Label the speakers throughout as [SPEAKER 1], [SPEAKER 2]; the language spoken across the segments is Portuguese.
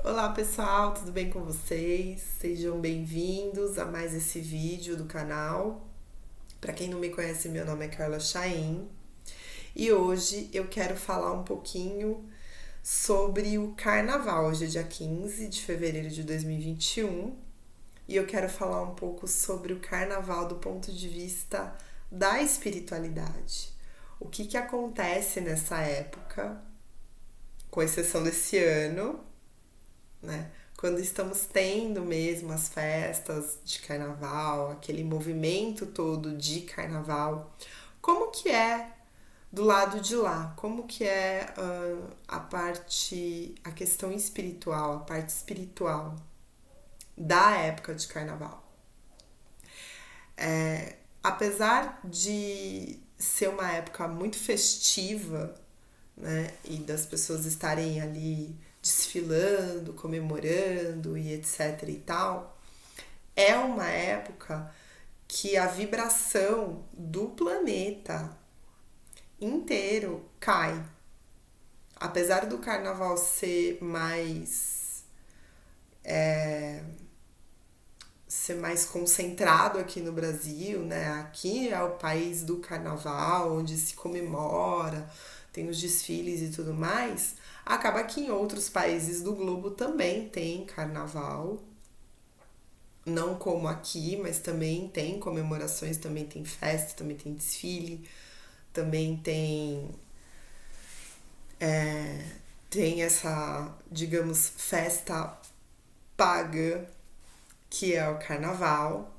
[SPEAKER 1] Olá pessoal, tudo bem com vocês? Sejam bem-vindos a mais esse vídeo do canal. Para quem não me conhece, meu nome é Carla Chaim e hoje eu quero falar um pouquinho sobre o Carnaval. Hoje é dia 15 de fevereiro de 2021 e eu quero falar um pouco sobre o Carnaval do ponto de vista da espiritualidade. O que acontece nessa época, com exceção desse ano, né? Quando estamos tendo mesmo as festas de carnaval, aquele movimento todo de carnaval, como que é do lado de lá? Como que é a questão espiritual, a parte espiritual da época de carnaval? Apesar de ser uma época muito festiva, né, e das pessoas estarem ali desfilando, comemorando e etc e tal, é uma época que a vibração do planeta inteiro cai. Apesar do carnaval ser mais concentrado aqui no Brasil, né? Aqui é o país do carnaval, onde se comemora, tem os desfiles e tudo mais. Acaba que em outros países do globo também tem carnaval. Não como aqui, mas também tem comemorações, também tem festa, também tem desfile, também tem essa, digamos, festa pagã que é o carnaval.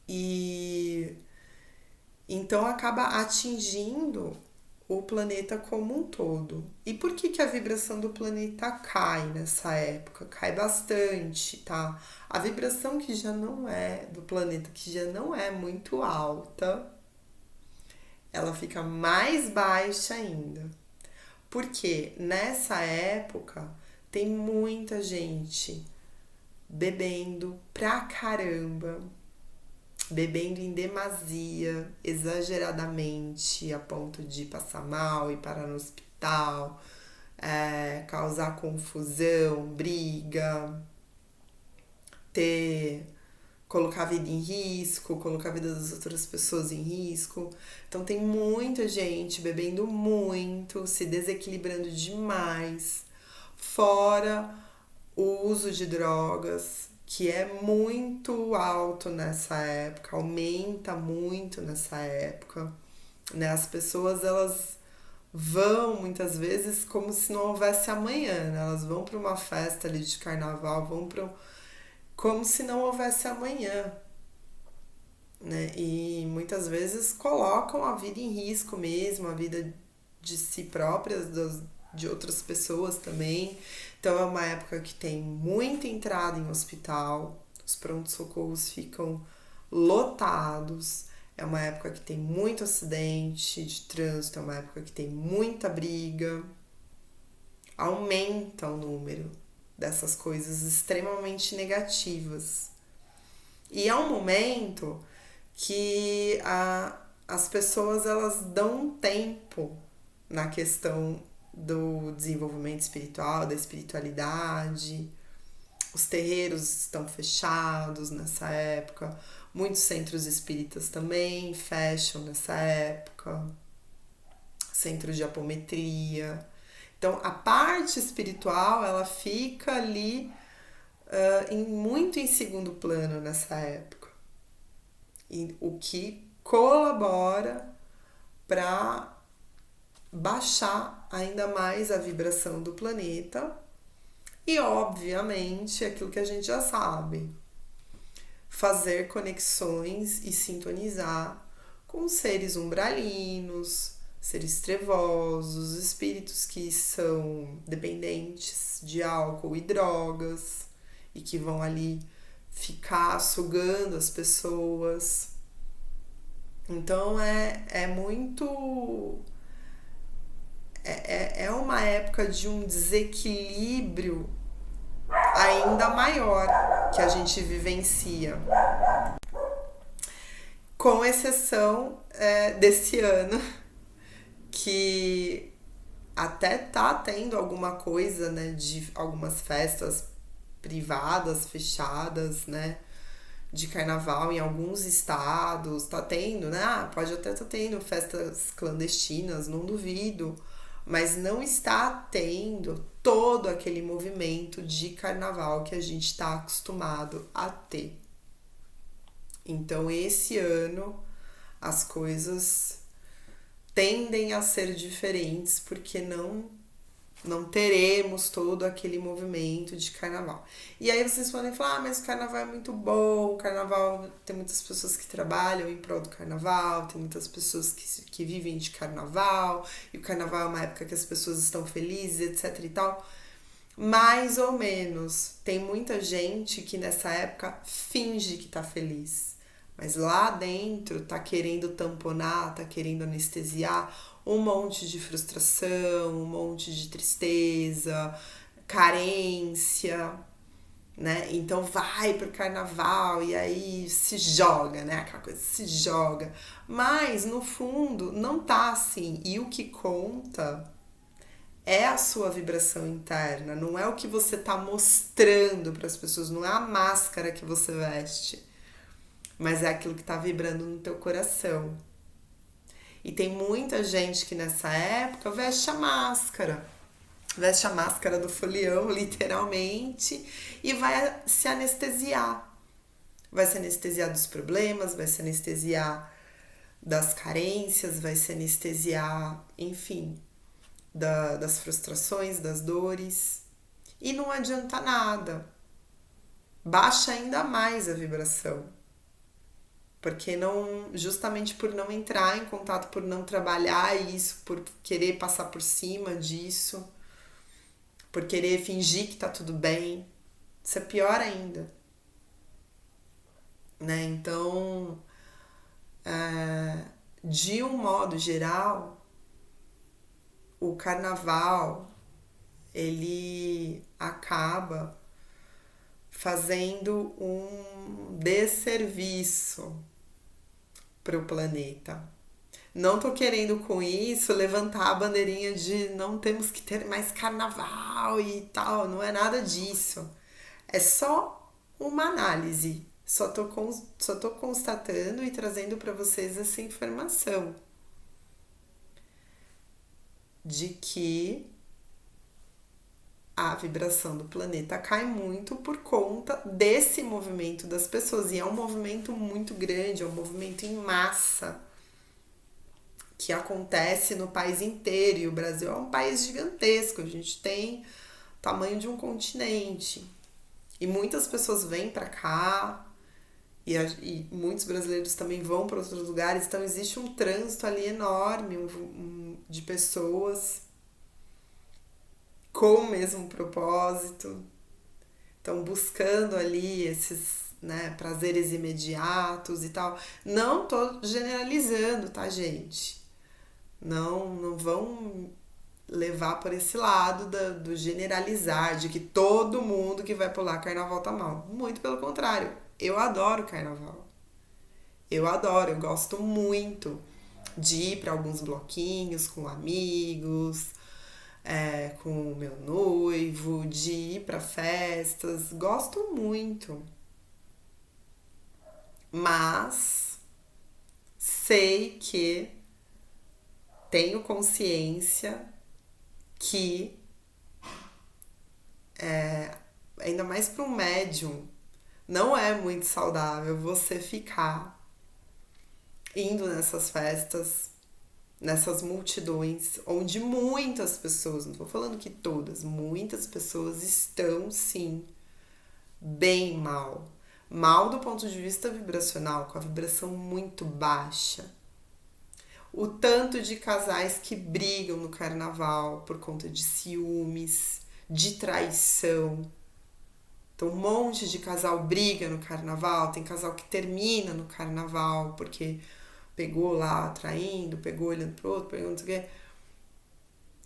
[SPEAKER 1] E então acaba atingindo o planeta como um todo. E por que a vibração do planeta cai nessa época? Cai bastante, tá? A vibração que já não é do planeta, que já não é muito alta, ela fica mais baixa ainda. Porque nessa época tem muita gente bebendo pra caramba, bebendo em demasia, exageradamente, a ponto de passar mal e parar no hospital, causar confusão, briga, colocar a vida em risco, colocar a vida das outras pessoas em risco. Então tem muita gente bebendo muito, se desequilibrando demais, fora o uso de drogas, que é muito alto nessa época, aumenta muito nessa época, né? As pessoas, elas vão muitas vezes como se não houvesse amanhã, né? Elas vão para uma festa ali de carnaval, como se não houvesse amanhã, né? E muitas vezes colocam a vida em risco mesmo, a vida de si próprias, de outras pessoas também. Então é uma época que tem muita entrada em hospital, os prontos-socorros ficam lotados, é uma época que tem muito acidente de trânsito, é uma época que tem muita briga, aumenta o número dessas coisas extremamente negativas. E é um momento que as pessoas elas dão um tempo na questão do desenvolvimento espiritual, da espiritualidade. Os terreiros estão fechados nessa época. Muitos centros espíritas também fecham nessa época. Centros de apometria. Então, a parte espiritual, ela fica ali muito em segundo plano nessa época. E o que colabora para baixar ainda mais a vibração do planeta e, obviamente, aquilo que a gente já sabe, fazer conexões e sintonizar com seres umbralinos, seres trevosos, espíritos que são dependentes de álcool e drogas e que vão ali ficar sugando as pessoas. Então é muito. É uma época de um desequilíbrio ainda maior que a gente vivencia. Com exceção desse ano, que até tá tendo alguma coisa, né, de algumas festas privadas, fechadas, né, de carnaval em alguns estados, tá tendo, né? Pode até tá tendo festas clandestinas, não duvido, mas não está tendo todo aquele movimento de carnaval que a gente está acostumado a ter. Então, esse ano, as coisas tendem a ser diferentes porque não teremos todo aquele movimento de carnaval. E aí vocês podem falar, mas o carnaval é muito bom, o carnaval tem muitas pessoas que trabalham em prol do carnaval, tem muitas pessoas que vivem de carnaval, e o carnaval é uma época que as pessoas estão felizes, etc e tal. Mais ou menos. Tem muita gente que nessa época finge que tá feliz. Mas lá dentro tá querendo tamponar, tá querendo anestesiar um monte de frustração, um monte de tristeza, carência, né? Então vai pro carnaval e aí se joga, né? Aquela coisa se joga. Mas no fundo não tá assim. E o que conta é a sua vibração interna, não é o que você tá mostrando para as pessoas, não é a máscara que você veste, mas é aquilo que tá vibrando no teu coração. E tem muita gente que nessa época veste a máscara do folião, literalmente, e vai se anestesiar. Vai se anestesiar dos problemas, vai se anestesiar das carências, vai se anestesiar, enfim, das frustrações, das dores. E não adianta nada. Baixa ainda mais a vibração. Porque não, justamente por não entrar em contato, por não trabalhar isso, por querer passar por cima disso, por querer fingir que tá tudo bem, isso é pior ainda, né? Então, de um modo geral, o carnaval, ele acaba fazendo um desserviço para o planeta. Não tô querendo com isso levantar a bandeirinha de não temos que ter mais carnaval e tal, não é nada disso. É só uma análise. Só tô constatando e trazendo para vocês essa informação de que a vibração do planeta cai muito por conta desse movimento das pessoas. E é um movimento muito grande, é um movimento em massa que acontece no país inteiro. E o Brasil é um país gigantesco, a gente tem o tamanho de um continente. E muitas pessoas vêm para cá, e muitos brasileiros também vão para outros lugares. Então existe um trânsito ali enorme de pessoas com o mesmo propósito, estão buscando ali esses, né, prazeres imediatos e tal. Não tô generalizando, tá, gente? Não vão levar por esse lado do generalizar, de que todo mundo que vai pular carnaval tá mal. Muito pelo contrário, eu adoro carnaval. Eu gosto muito de ir para alguns bloquinhos com amigos, com o meu noivo, de ir para festas, gosto muito. Mas sei que tenho consciência que ainda mais para um médium não é muito saudável você ficar indo nessas festas, nessas multidões, onde muitas pessoas, não estou falando que todas, muitas pessoas estão sim bem mal. Mal do ponto de vista vibracional, com a vibração muito baixa. O tanto de casais que brigam no carnaval por conta de ciúmes, de traição. Então, um monte de casal briga no carnaval, tem casal que termina no carnaval porque pegou lá traindo, pegou olhando pro outro, pegou não sei o quê.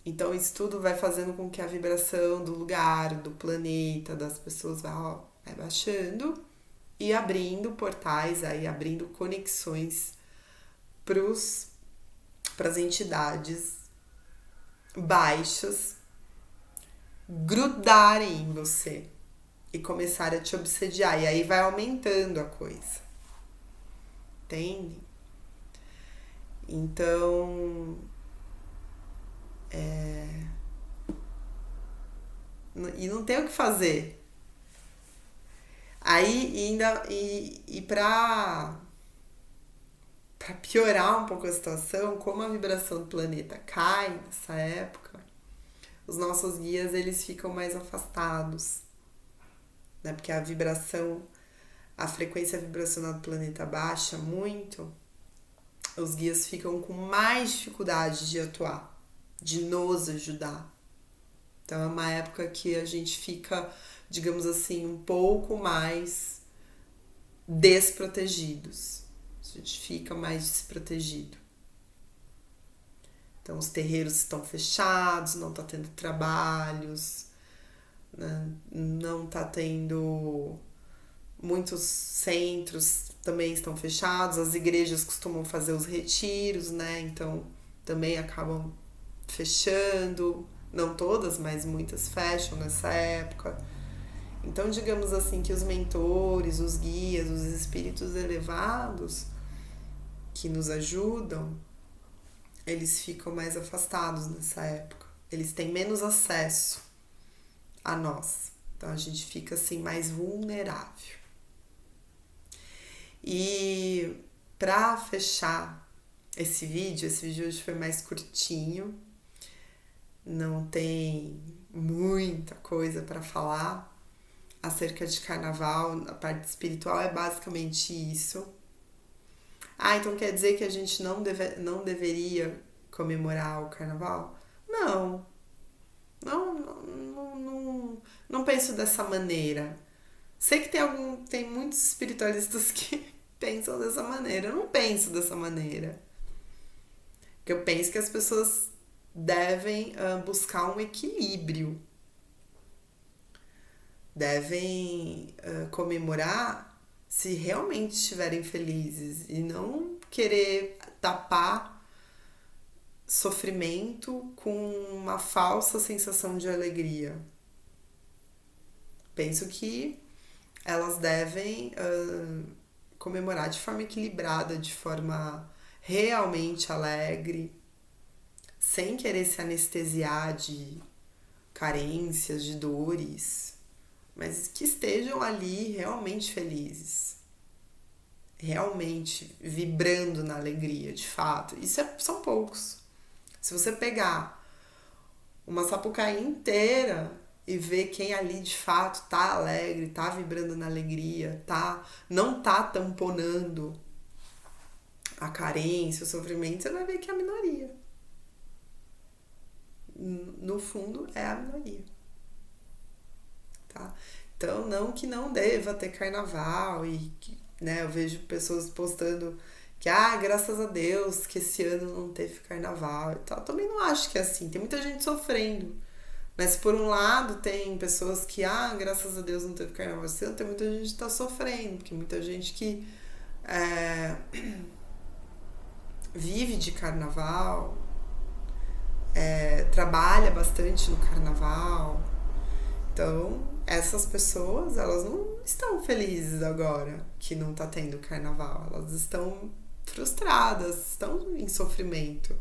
[SPEAKER 1] Então isso tudo vai fazendo com que a vibração do lugar, do planeta, das pessoas vai baixando e abrindo portais, aí abrindo conexões para as entidades baixos grudarem em você e começarem a te obsediar. E aí vai aumentando a coisa. Entende? Então, e não tem o que fazer. Aí pra piorar um pouco a situação, como a vibração do planeta cai nessa época, os nossos guias eles ficam mais afastados, né? Porque a frequência vibracional do planeta baixa muito, os guias ficam com mais dificuldade de atuar, de nos ajudar. Então é uma época que a gente fica, digamos assim, um pouco mais desprotegidos. A gente fica mais desprotegido. Então os terreiros estão fechados, não está tendo trabalhos, né? Não está tendo... Muitos centros também estão fechados, as igrejas costumam fazer os retiros, né? Então também acabam fechando. Não todas, mas muitas fecham nessa época. Então, digamos assim, que os mentores, os guias, os espíritos elevados que nos ajudam, eles ficam mais afastados nessa época. Eles têm menos acesso a nós. Então, a gente fica assim mais vulnerável. E para fechar esse vídeo hoje foi mais curtinho. Não tem muita coisa para falar acerca de carnaval. A parte espiritual é basicamente isso. Então quer dizer que a gente não deveria comemorar o carnaval? Não. Não penso dessa maneira. Sei que tem muitos espiritualistas que pensam dessa maneira. Eu não penso dessa maneira. Porque eu penso que as pessoas devem buscar um equilíbrio. Devem comemorar se realmente estiverem felizes e não querer tapar sofrimento com uma falsa sensação de alegria. Penso que elas devem comemorar de forma equilibrada, de forma realmente alegre, sem querer se anestesiar de carências, de dores, mas que estejam ali realmente felizes, realmente vibrando na alegria, de fato. Isso são poucos. Se você pegar uma Sapucaí inteira e ver quem ali de fato tá alegre, tá vibrando na alegria, não tá tamponando a carência, o sofrimento, você vai ver que é a minoria. No fundo, é a minoria. Tá? Então, não que não deva ter carnaval e né, eu vejo pessoas postando que, graças a Deus que esse ano não teve carnaval e tal. Também não acho que é assim. Tem muita gente sofrendo. Mas, por um lado, tem pessoas que, graças a Deus não teve carnaval esse ano. Tem muita gente que tá sofrendo. Porque muita gente que vive de carnaval, trabalha bastante no carnaval. Então, essas pessoas, elas não estão felizes agora que não tá tendo carnaval. Elas estão frustradas, estão em sofrimento.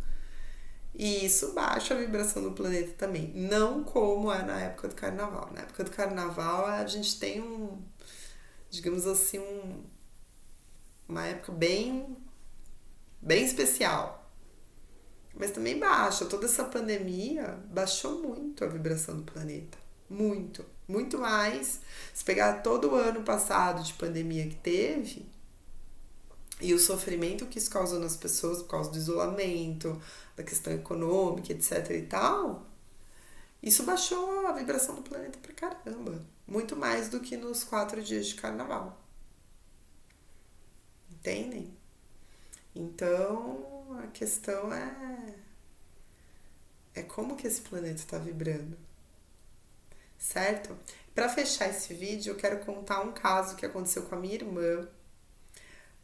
[SPEAKER 1] E isso baixa a vibração do planeta também. Não como é na época do carnaval. Na época do carnaval, a gente tem digamos assim, uma época bem especial. Mas também baixa. Toda essa pandemia baixou muito a vibração do planeta. Muito. Muito mais. Se pegar todo o ano passado de pandemia que teve e o sofrimento que isso causou nas pessoas por causa do isolamento, da questão econômica, etc e tal, isso baixou a vibração do planeta pra caramba. Muito mais do que nos 4 dias de carnaval. Entendem? Então, a questão é como que esse planeta tá vibrando. Certo? Para fechar esse vídeo, eu quero contar um caso que aconteceu com a minha irmã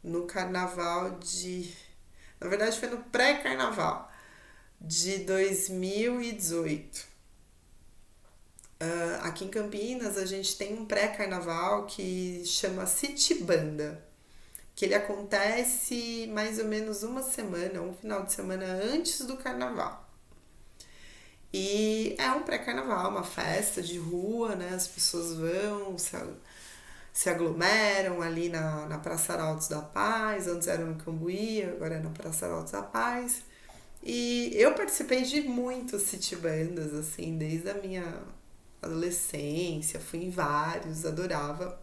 [SPEAKER 1] no carnaval na verdade, foi no pré-carnaval de 2018. Aqui em Campinas a gente tem um pré-carnaval que chama City Banda, que ele acontece mais ou menos uma semana, um final de semana antes do carnaval. E é um pré-carnaval, uma festa de rua, né? As pessoas vão, se aglomeram ali na Praça Arautos da Paz, antes era no Cambuí, agora é na Praça Arautos da Paz. E eu participei de muitos city bandas, assim, desde a minha adolescência, fui em vários, adorava.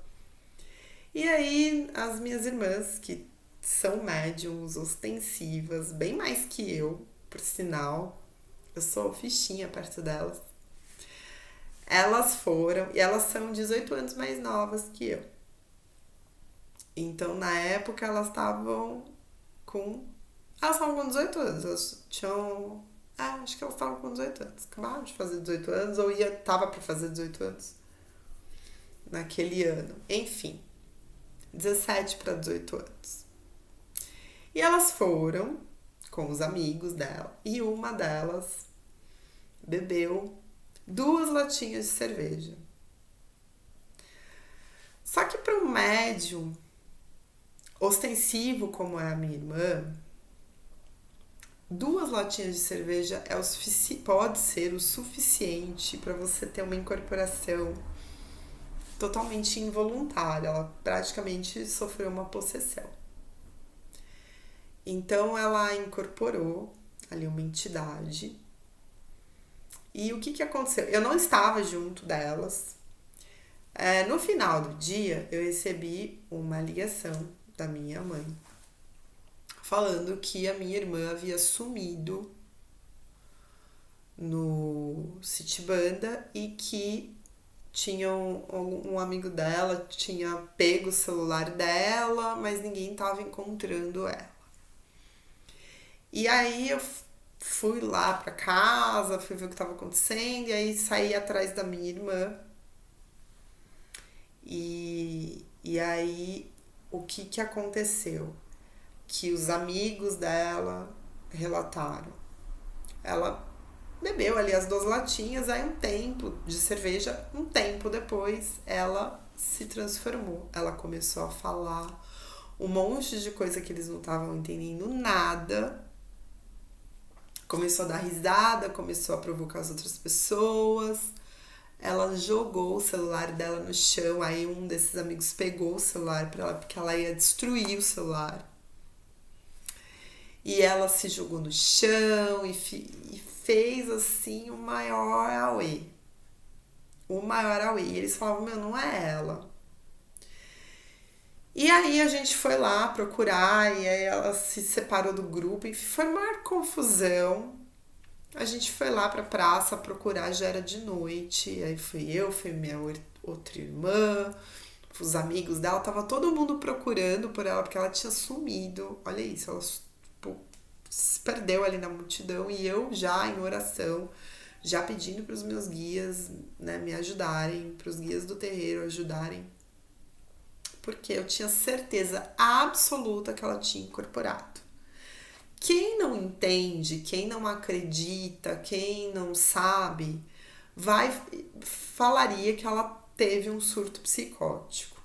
[SPEAKER 1] E aí, as minhas irmãs, que são médiums ostensivas, bem mais que eu, por sinal, eu sou fichinha perto delas. Elas foram, e elas são 18 anos mais novas que eu. Então, na época, elas estavam com 18 anos, elas tinham. Acho que elas estavam com 18 anos. Acabaram de fazer 18 anos, ou tava pra fazer 18 anos naquele ano. Enfim, 17 para 18 anos. E elas foram com os amigos dela, e uma delas bebeu 2 latinhas de cerveja. Só que para um médium ostensivo como é a minha irmã, 2 latinhas de cerveja pode ser o suficiente para você ter uma incorporação totalmente involuntária. Ela praticamente sofreu uma possessão. Então ela incorporou ali uma entidade. E o que aconteceu? Eu não estava junto delas. No final do dia, eu recebi uma ligação da minha mãe falando que a minha irmã havia sumido no City Banda e que um amigo dela tinha pego o celular dela, mas ninguém estava encontrando ela. E aí eu fui lá pra casa, fui ver o que estava acontecendo, e aí saí atrás da minha irmã. E aí o que aconteceu? Que os amigos dela relataram. Ela bebeu ali as 2 latinhas, aí um tempo de cerveja, um tempo depois ela se transformou. Ela começou a falar um monte de coisa que eles não estavam entendendo nada. Começou a dar risada, começou a provocar as outras pessoas. Ela jogou o celular dela no chão, aí um desses amigos pegou o celular pra ela, porque ela ia destruir o celular. E ela se jogou no chão e fez, assim, o maior auê. O maior auê. E eles falavam, não é ela. E aí a gente foi lá procurar, e aí ela se separou do grupo, e foi uma confusão. A gente foi lá pra praça procurar, já era de noite. Aí fui minha outra irmã, os amigos dela, tava todo mundo procurando por ela, porque ela tinha sumido. Olha isso, ela se perdeu ali na multidão, e eu já em oração, já pedindo para os meus guias, né, me ajudarem, para os guias do terreiro ajudarem, porque eu tinha certeza absoluta que ela tinha incorporado. Quem não entende, quem não acredita, quem não sabe, falaria que ela teve um surto psicótico.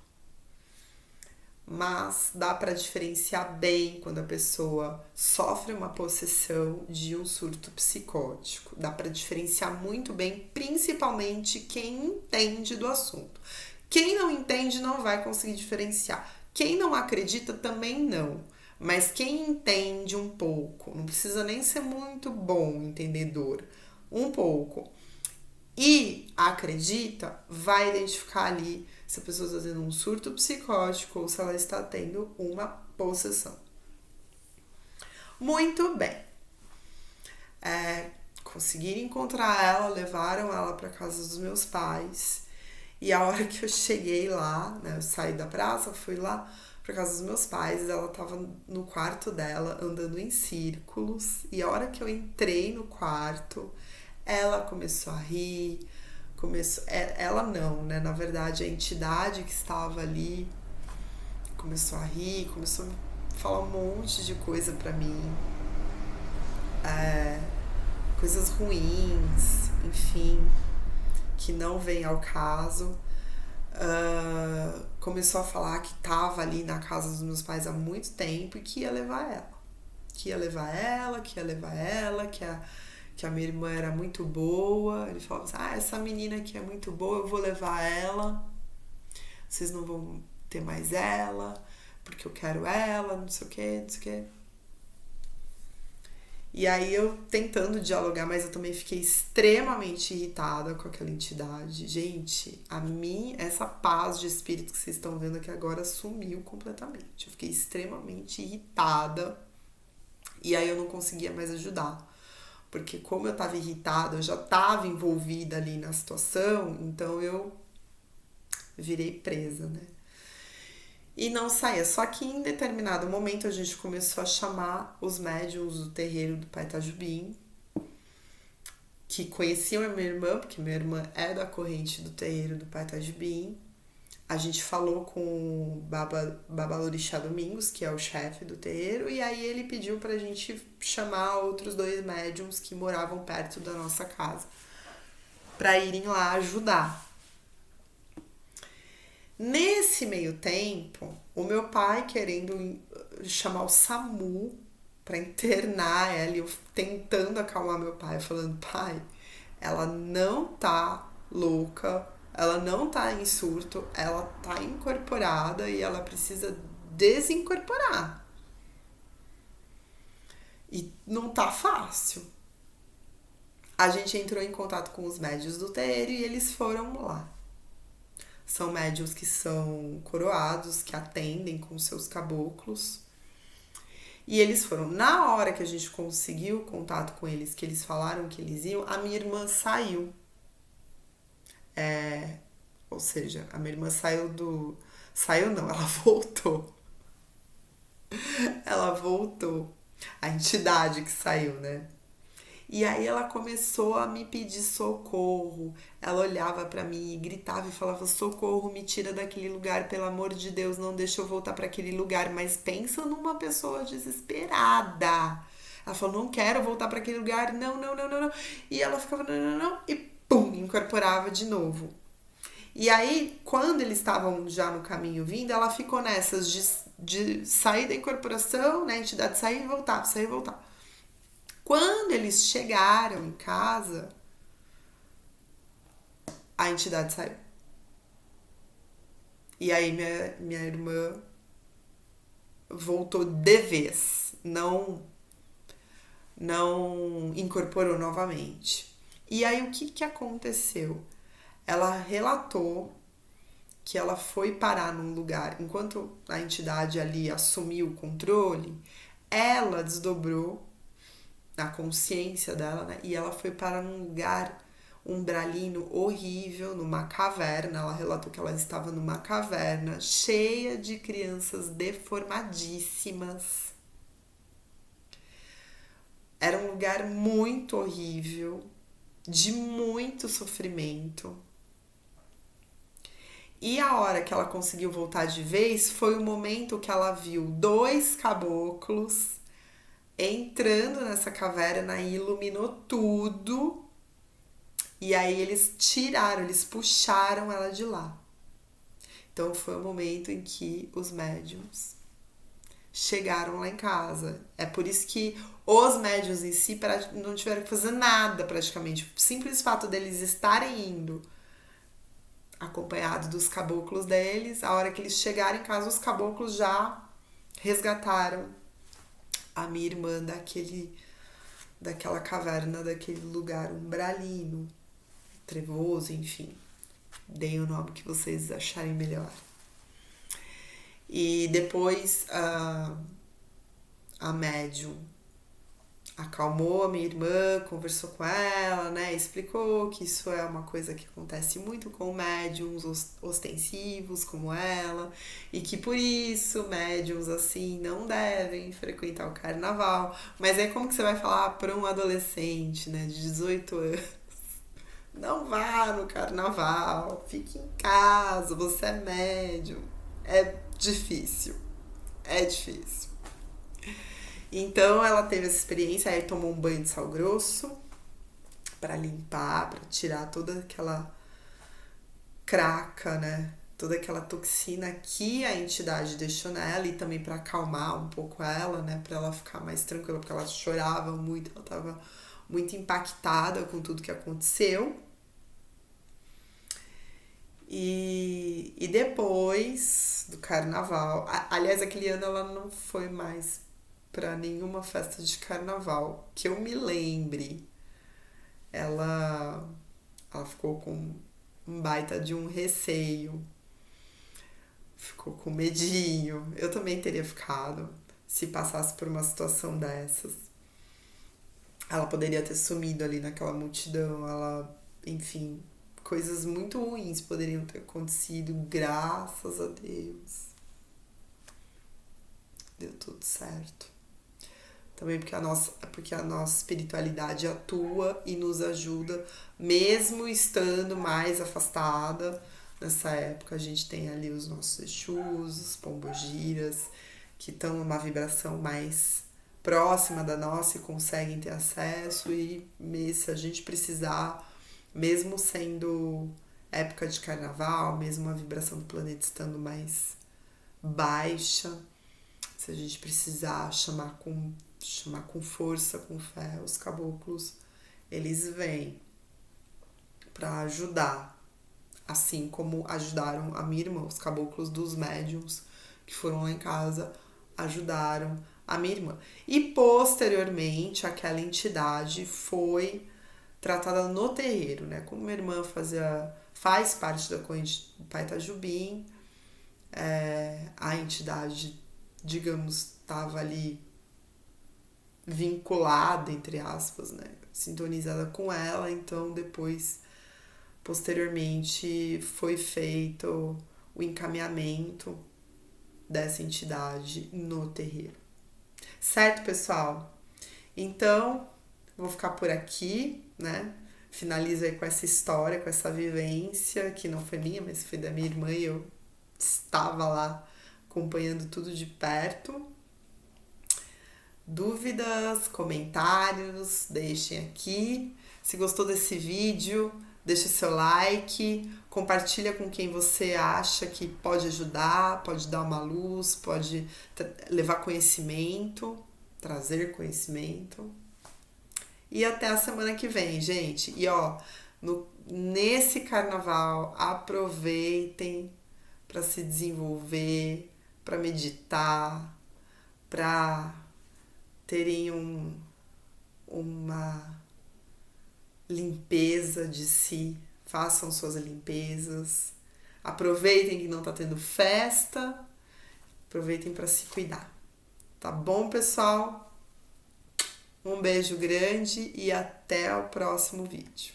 [SPEAKER 1] Mas dá para diferenciar bem quando a pessoa sofre uma possessão de um surto psicótico. Dá para diferenciar muito bem, principalmente quem entende do assunto. Quem não entende não vai conseguir diferenciar. Quem não acredita também não. Mas quem entende um pouco, não precisa nem ser muito bom entendedor, um pouco, e acredita, vai identificar ali se a pessoa está tendo um surto psicótico ou se ela está tendo uma possessão. Muito bem. Conseguiram encontrar ela, levaram ela para casa dos meus pais. E a hora que eu cheguei lá, né, eu saí da praça, fui lá para casa dos meus pais, ela estava no quarto dela, andando em círculos. E a hora que eu entrei no quarto, ela começou a rir. Ela não, né? Na verdade, a entidade que estava ali começou a rir, começou a falar um monte de coisa pra mim. coisas ruins, enfim, que não vem ao caso. Começou a falar que tava ali na casa dos meus pais há muito tempo e que ia levar ela. Que ia levar ela, que a minha irmã era muito boa. Ele falava assim, essa menina aqui é muito boa, eu vou levar ela. Vocês não vão ter mais ela, porque eu quero ela, não sei o que, não sei o que. E aí eu tentando dialogar, mas eu também fiquei extremamente irritada com aquela entidade. Gente, essa paz de espírito que vocês estão vendo aqui agora sumiu completamente. Eu fiquei extremamente irritada. E aí eu não conseguia mais ajudar. Porque como eu tava irritada, eu já tava envolvida ali na situação, então eu virei presa, né? E não saía. Só que em determinado momento a gente começou a chamar os médiuns do terreiro do Pai Itajubim, que conheciam a minha irmã, porque minha irmã é da corrente do terreiro do Pai Itajubim. A gente falou com o Babalorixá Domingos, que é o chefe do terreiro, e aí ele pediu pra gente chamar outros 2 médiums que moravam perto da nossa casa pra irem lá ajudar. Nesse meio tempo, o meu pai querendo chamar o SAMU pra internar ela, e eu tentando acalmar meu pai, falando, pai, ela não tá louca, ela não tá em surto, ela tá incorporada e ela precisa desincorporar. E não tá fácil. A gente entrou em contato com os médiuns do terreiro e eles foram lá. São médiuns que são coroados, que atendem com seus caboclos. E eles foram. Na hora que a gente conseguiu contato com eles, que eles falaram que eles iam, a minha irmã saiu. Ou seja, a minha irmã saiu do... Saiu não, ela voltou. Ela voltou. A entidade que saiu, né? E aí ela começou a me pedir socorro. Ela olhava pra mim e gritava e falava, socorro, me tira daquele lugar, pelo amor de Deus, não deixa eu voltar pra aquele lugar. Mas pensa numa pessoa desesperada. Ela falou, não quero voltar pra aquele lugar, não. E ela ficava, não, e pum, incorporava de novo. E aí, quando eles estavam já no caminho vindo, ela ficou nessas de sair da incorporação, né, a entidade sair e voltar, sair e voltar. Quando eles chegaram em casa, a entidade saiu. E aí minha irmã voltou de vez, não incorporou novamente. E aí o que aconteceu? Ela relatou que ela foi parar num lugar, enquanto a entidade ali assumiu o controle, ela desdobrou na consciência dela, né? E ela foi parar num lugar umbralino horrível, numa caverna. Ela relatou que ela estava numa caverna cheia de crianças deformadíssimas. Era um lugar muito horrível, de muito sofrimento. E a hora que ela conseguiu voltar de vez foi o momento que ela viu 2 caboclos entrando nessa caverna e iluminou tudo. E aí eles puxaram ela de lá. Então foi o momento em que os médiums chegaram lá em casa. É por isso que os médiums em si não tiveram que fazer nada praticamente. O simples fato deles estarem indo acompanhados dos caboclos deles, a hora que eles chegaram em casa, os caboclos já resgataram a minha irmã daquela caverna, daquele lugar umbralino, trevoso, enfim. Deem o nome que vocês acharem melhor. E depois a médium acalmou a minha irmã, conversou com ela, né? Explicou que isso é uma coisa que acontece muito com médiums ostensivos como ela, e que por isso médiums assim não devem frequentar o carnaval. Mas aí como que você vai falar para um adolescente, né, de 18 anos? Não vá no carnaval, fique em casa, você é médium. É difícil. Então ela teve essa experiência, aí tomou um banho de sal grosso, para limpar, para tirar toda aquela craca, né? Toda aquela toxina que a entidade deixou nela e também para acalmar um pouco ela, né? Para ela ficar mais tranquila, porque ela chorava muito, ela tava muito impactada com tudo que aconteceu. E depois do carnaval, aliás, aquele ano ela não foi mais para nenhuma festa de carnaval, que eu me lembre. Ela, ela ficou com um baita de um receio, ficou com medinho. Eu também teria ficado se passasse por uma situação dessas. Ela poderia ter sumido ali naquela multidão, enfim, coisas muito ruins poderiam ter acontecido, graças a Deus. Deu tudo certo. Também porque a nossa espiritualidade atua e nos ajuda, mesmo estando mais afastada. Nessa época a gente tem ali os nossos Exus, os pombogiras, que estão numa vibração mais próxima da nossa e conseguem ter acesso. E se a gente precisar, mesmo sendo época de carnaval, mesmo a vibração do planeta estando mais baixa, se a gente precisar chamar com força, com fé, os caboclos, eles vêm para ajudar, assim como ajudaram a minha irmã, os caboclos dos médiums que foram lá em casa ajudaram a minha irmã. E posteriormente aquela entidade foi tratada no terreiro, né? Como minha irmã faz parte da corrente do Pai Itajubim, a entidade, digamos, estava ali vinculada, entre aspas, né? Sintonizada com ela, então depois, posteriormente, foi feito o encaminhamento dessa entidade no terreiro. Certo, pessoal? Então, vou ficar por aqui, né? Finalizo aí com essa história, com essa vivência, que não foi minha, mas foi da minha irmã e eu estava lá acompanhando tudo de perto. Dúvidas, comentários, deixem aqui. Se gostou desse vídeo, deixa seu like, compartilha com quem você acha que pode ajudar, pode dar uma luz, pode levar conhecimento, trazer conhecimento. E até a semana que vem, gente. E nesse carnaval, aproveitem para se desenvolver, para meditar, para terem uma limpeza de si, façam suas limpezas, aproveitem que não tá tendo festa, aproveitem para se cuidar. Tá bom, pessoal? Um beijo grande e até o próximo vídeo.